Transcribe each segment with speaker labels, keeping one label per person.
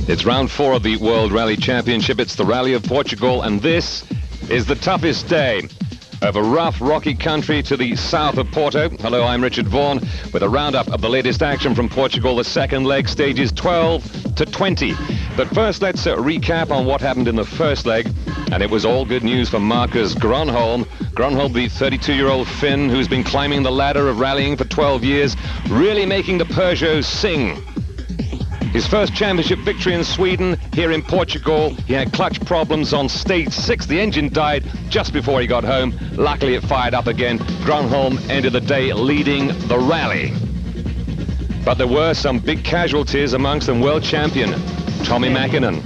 Speaker 1: It's round 4 of the World Rally Championship. It's the Rally of Portugal, and this is the toughest day. Over rough, rocky country to the south of Porto. Hello, I'm Richard Vaughan with a roundup of the latest action from Portugal. The second leg, stages 12 to 20. But first, let's recap on what happened in the first leg. And it was all good news for Marcus Grönholm. Grönholm, the 32-year-old Finn who's been climbing the ladder of rallying for 12 years, really making the Peugeot sing. His first championship victory in Sweden. Here in Portugal, he had clutch problems on stage 6. The engine died just before he got home. Luckily, it fired up again. Grönholm ended the day leading the rally. But there were some big casualties, amongst them world champion Tommi Mäkinen.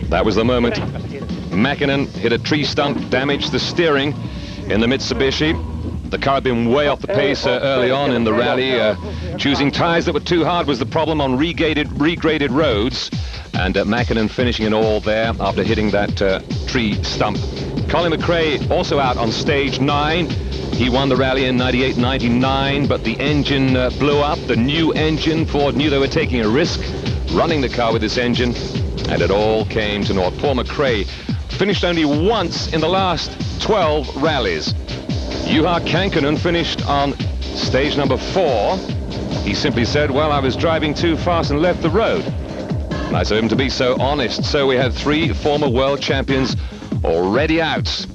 Speaker 1: That was the moment. Mäkinen hit a tree stump, damaged the steering in the Mitsubishi. The car had been way off the pace early on in the rally. Choosing tyres that were too hard was the problem on regraded roads. And Mäkinen finishing it all there after hitting that tree stump. Colin McRae also out on stage 9. He won the rally in 98-99, but the engine blew up. The new engine, Ford knew they were taking a risk running the car with this engine, and it all came to naught. Paul McRae finished only once in the last 12 rallies. Juha Kankkunen finished on stage number 4. He simply said, well, I was driving too fast and left the road. Nice of him to be so honest. So we had 3 former world champions already out.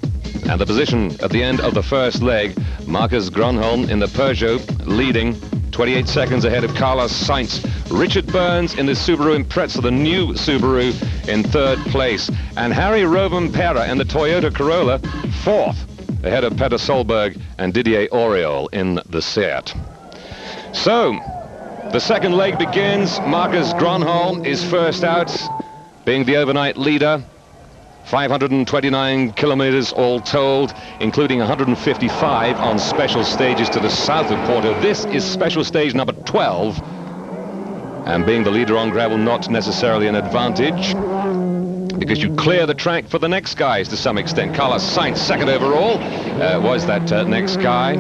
Speaker 1: And the position at the end of the first leg, Marcus Grönholm in the Peugeot leading 28 seconds ahead of Carlos Sainz. Richard Burns in the Subaru Impreza, the new Subaru, in 3rd place. And Harry Rovanperä in the Toyota Corolla, 4th. Ahead of Petter Solberg and Didier Auriol in the Seat. So, the second leg begins. Marcus Grönholm is first out, being the overnight leader. 529 kilometers all told, including 155 on special stages to the south of Porto. This is special stage number 12. And being the leader on gravel, not necessarily an advantage, because you clear the track for the next guys to some extent. Carlos Sainz, 2nd overall, was that next guy,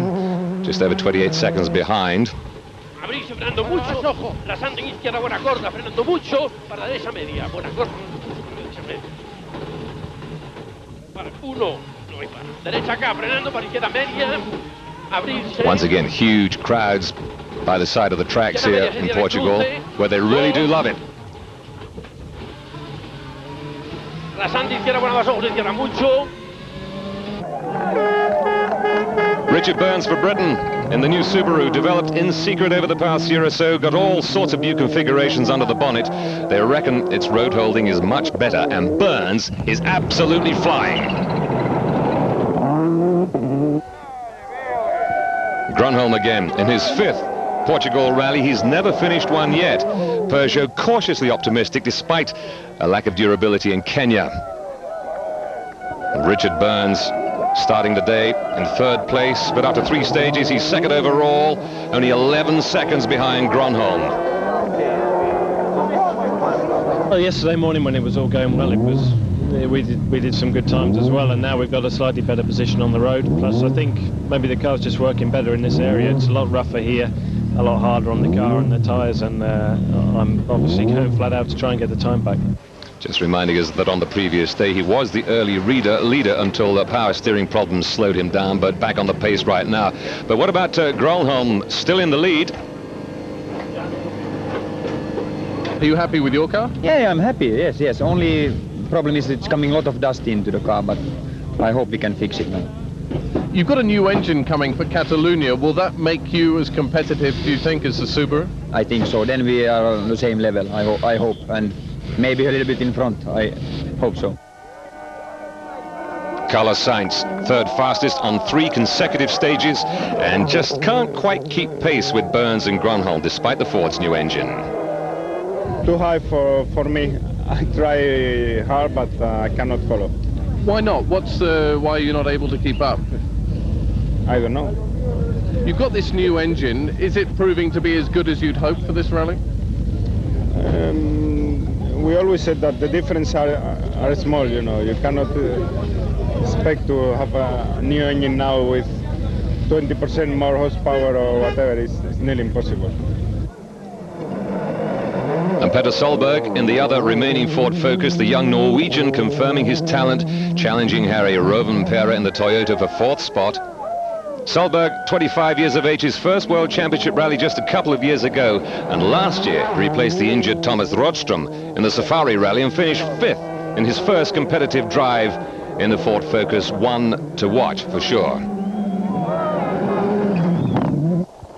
Speaker 1: just over 28 seconds behind. Once again, huge crowds by the side of the tracks here in Portugal, where they really do love it. Richard Burns for Britain in the new Subaru, developed in secret over the past year or so, got all sorts of new configurations under the bonnet. They reckon its road holding is much better, and Burns is absolutely flying. Grönholm again in his 5th Portugal rally. He's never finished one yet. Peugeot cautiously optimistic despite a lack of durability in Kenya. Richard Burns starting the day in 3rd place, but after 3 stages he's 2nd overall, only 11 seconds behind Grönholm.
Speaker 2: Well, yesterday morning when it was all going well, we did some good times as well, and now we've got a slightly better position on the road. Plus I think maybe the car's just working better in this area. It's a lot rougher here, a lot harder on the car and the tyres, and I'm obviously going flat out to try and get the time back.
Speaker 1: Just reminding us that on the previous day he was the early leader until the power steering problems slowed him down, but back on the pace right now. But what about Grönholm, still in the lead?
Speaker 3: Are you happy with your car?
Speaker 4: Yeah, I'm happy, yes. Only problem is it's coming a lot of dust into the car, but I hope we can fix it now.
Speaker 3: You've got a new engine coming for Catalonia. Will that make you as competitive, do you think, as the Subaru?
Speaker 4: I think so. Then we are on the same level, I hope, and maybe a little bit in front. I hope so.
Speaker 1: Carlos Sainz, 3rd fastest on 3 consecutive stages, and just can't quite keep pace with Burns and Grönholm despite the Ford's new engine.
Speaker 5: Too high for me. I try hard, but I cannot follow.
Speaker 3: Why not? Why are you not able to keep up?
Speaker 5: I don't know.
Speaker 3: You've got this new engine. Is it proving to be as good as you'd hoped for this rally?
Speaker 5: We always said that the differences are small, you know. You cannot expect to have a new engine now with 20% more horsepower or whatever. It's nearly impossible.
Speaker 1: And Petter Solberg in the other remaining Ford Focus, the young Norwegian confirming his talent, challenging Harry Rovanperä in the Toyota for 4th spot. Solberg, 25 years of age, his first World Championship rally just a couple of years ago, and last year replaced the injured Thomas Rådström in the Safari Rally and finished 5th in his first competitive drive in the Ford Focus. One to watch for sure.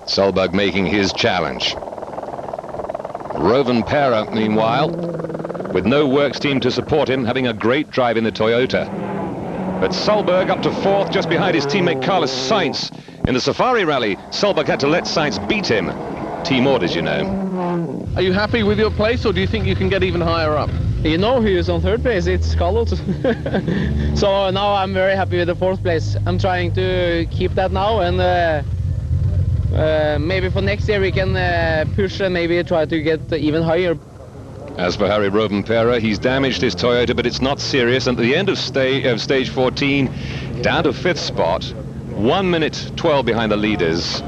Speaker 1: Solberg making his challenge. Rovanperä, meanwhile, with no works team to support him, having a great drive in the Toyota. But Solberg up to 4th, just behind his teammate Carlos Sainz. In the Safari Rally, Solberg had to let Sainz beat him. Team orders, you know.
Speaker 3: Are you happy with your place, or do you think you can get even higher up?
Speaker 6: You know who is on 3rd place, it's Carlos. So now I'm very happy with the 4th place. I'm trying to keep that now, and maybe for next year we can push and maybe try to get even higher.
Speaker 1: As for Harry Rovanperä, he's damaged his Toyota, but it's not serious. And at the end of stage 14, down to 5th spot, 1 minute 12 behind the leaders,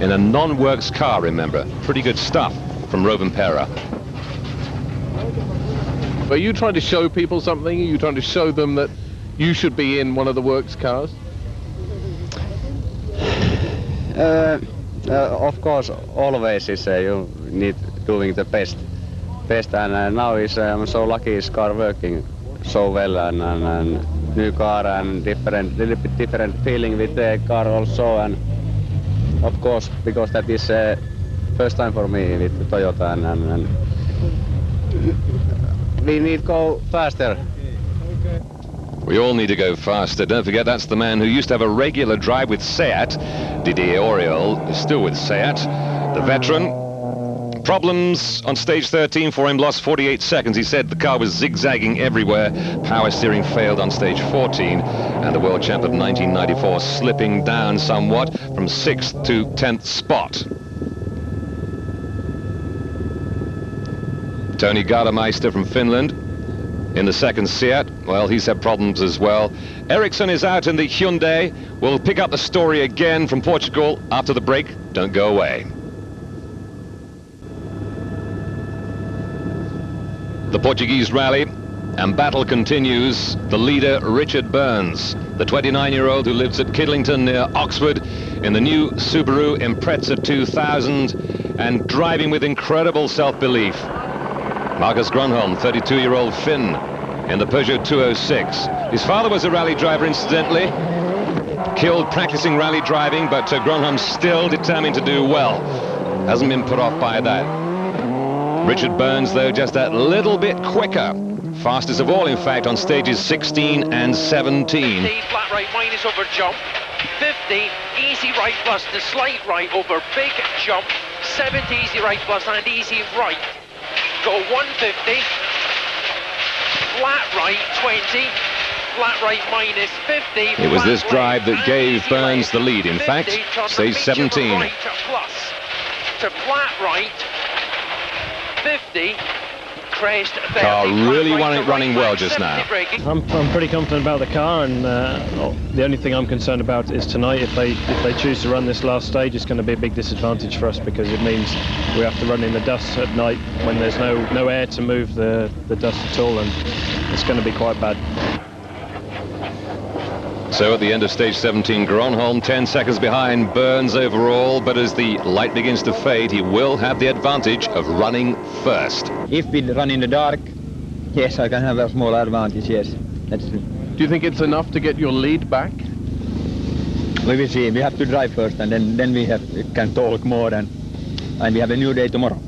Speaker 1: in a non-works car, remember. Pretty good stuff from Rovanperä.
Speaker 3: Are you trying to show people something? Are you trying to show them that you should be in one of the works cars?
Speaker 7: Of course, always is you need doing the best, and now is I'm so lucky his car working so well, and new car and little bit different feeling with the car also, and of course because that is first time for me with the Toyota, and we need to go faster.
Speaker 1: We all need to go faster. Don't forget, that's the man who used to have a regular drive with Seat. Didier Auriol is still with Seat, the veteran. Problems on stage 13 for him, lost 48 seconds. He said the car was zigzagging everywhere. Power steering failed on stage 14. And the world champ of 1994 slipping down somewhat from 6th to 10th spot. Tony Gardemeister from Finland in the second Seat. Well, he's had problems as well. Ericsson is out in the Hyundai. We'll pick up the story again from Portugal after the break. Don't go away. The Portuguese rally and battle continues. The leader, Richard Burns, the 29-year-old who lives at Kidlington near Oxford in the new Subaru Impreza 2000 and driving with incredible self-belief. Marcus Grönholm, 32-year-old Finn, in the Peugeot 206. His father was a rally driver, incidentally. Killed practicing rally driving, but Grönholm still determined to do well. Hasn't been put off by that. Richard Burns, though, just that little bit quicker. Fastest of all, in fact, on stages 16 and 17.
Speaker 8: 50, flat right minus over jump. 50, easy right plus the slight right over big jump. 70, easy right plus and easy right. Go 150. Flat right 20. Flat right minus 50.
Speaker 1: It was this drive that gave Burns the lead. In fact, stage 17.
Speaker 8: Right plus to flat right 50. Crest 30.
Speaker 1: Car really running well just now.
Speaker 2: I'm pretty confident about the car, and the only thing I'm concerned about is tonight. If they choose to run this last stage, it's going to be a big disadvantage for us, because it means we have to run in the dust at night when there's no air to move the dust at all, and it's going to be quite bad.
Speaker 1: So at the end of stage 17, Grönholm 10 seconds behind Burns overall, but as the light begins to fade, he will have the advantage of running first.
Speaker 4: If we run in the dark, yes, I can have a small advantage, yes. That's true.
Speaker 3: Do you think it's enough to get your lead back?
Speaker 4: We will see. We have to drive first, and then we can talk more, and we have a new day tomorrow.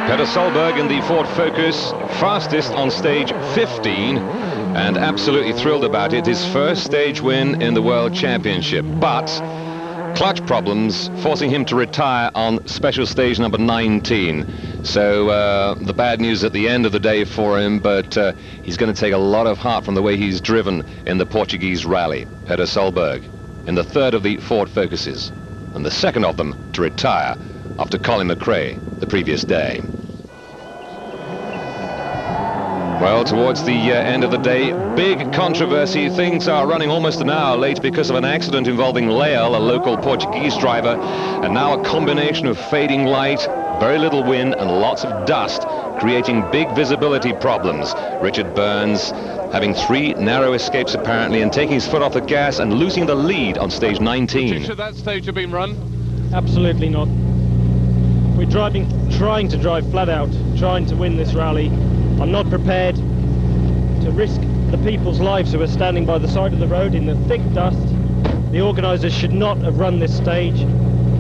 Speaker 1: Petter Solberg in the Ford Focus, fastest on stage 15, and absolutely thrilled about it. His first stage win in the World Championship, but clutch problems forcing him to retire on special stage number 19. So the bad news at the end of the day for him, but he's going to take a lot of heart from the way he's driven in the Portuguese rally. Petter Solberg in the third of the Ford Focuses, and the second of them to retire after Colin McRae the previous day. Well, towards the end of the day, big controversy. Things are running almost an hour late because of an accident involving Leal, a local Portuguese driver, and now a combination of fading light very little wind and lots of dust, creating big visibility problems. Richard Burns having 3 narrow escapes apparently, and taking his foot off the gas and losing the lead on stage 19.
Speaker 3: Should that stage have been run?
Speaker 2: Absolutely not. We're trying to drive flat out, trying to win this rally. I'm not prepared to risk the people's lives who are standing by the side of the road in the thick dust. The organisers should not have run this stage.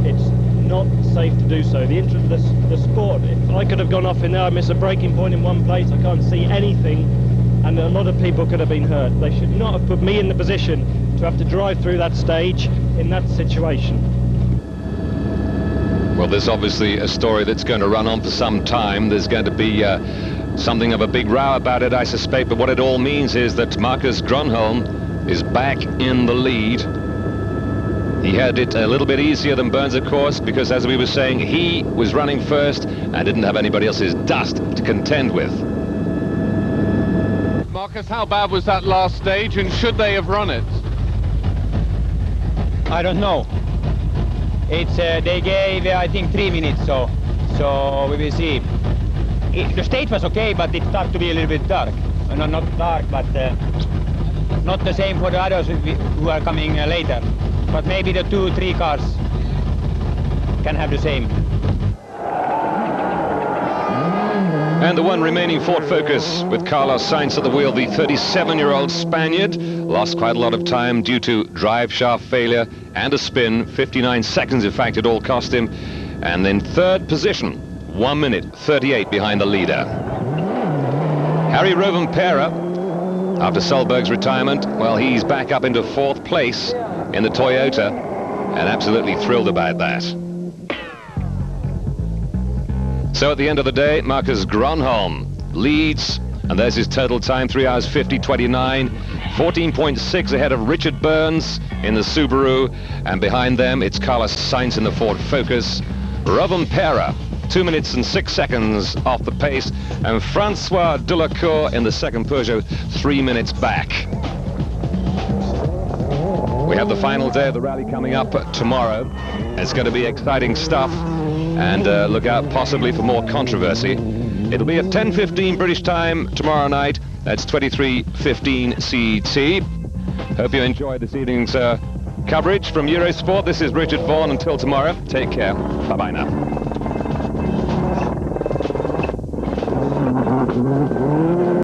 Speaker 2: It's not safe to do so. The interest of the sport, if I could have gone off in there, I miss a braking point in one place, I can't see anything, and a lot of people could have been hurt. They should not have put me in the position to have to drive through that stage in that situation.
Speaker 1: Well, there's obviously a story that's going to run on for some time. There's going to be something of a big row about it, I suspect, but what it all means is that Marcus Grönholm is back in the lead. He had it a little bit easier than Burns, of course, because as we were saying, he was running first and didn't have anybody else's dust to contend with.
Speaker 3: Marcus, how bad was that last stage, and should they have run it?
Speaker 4: I don't know. It's they gave I think 3 minutes, so we will see. The stage was okay, but it started to be a little bit dark. No, not dark, but not the same for the others who are coming later. But maybe the 2-3 cars can have the same.
Speaker 1: And the one remaining Ford Focus with Carlos Sainz at the wheel, the 37-year-old Spaniard, lost quite a lot of time due to drive shaft failure and a spin. 59 seconds, in fact, it all cost him. And then third position, 1 minute 38 behind the leader. Harry Rovanperä, after Solberg's retirement, well, he's back up into 4th place in the Toyota, and absolutely thrilled about that. So at the end of the day, Marcus Grönholm leads, and there's his total time, 3 hours 50:29, 14.6 ahead of Richard Burns in the Subaru, and behind them it's Carlos Sainz in the Ford Focus. Rovanperä, 2 minutes and 6 seconds off the pace, and Francois Delacour in the second Peugeot, 3 minutes back. We have the final day of the rally coming up tomorrow. It's going to be exciting stuff, and look out possibly for more controversy. It'll be at 10:15 British time tomorrow night. That's 23:15 CET. Hope you enjoyed this evening's coverage from Eurosport. This is Richard Vaughan. Until tomorrow, take care. Bye-bye now.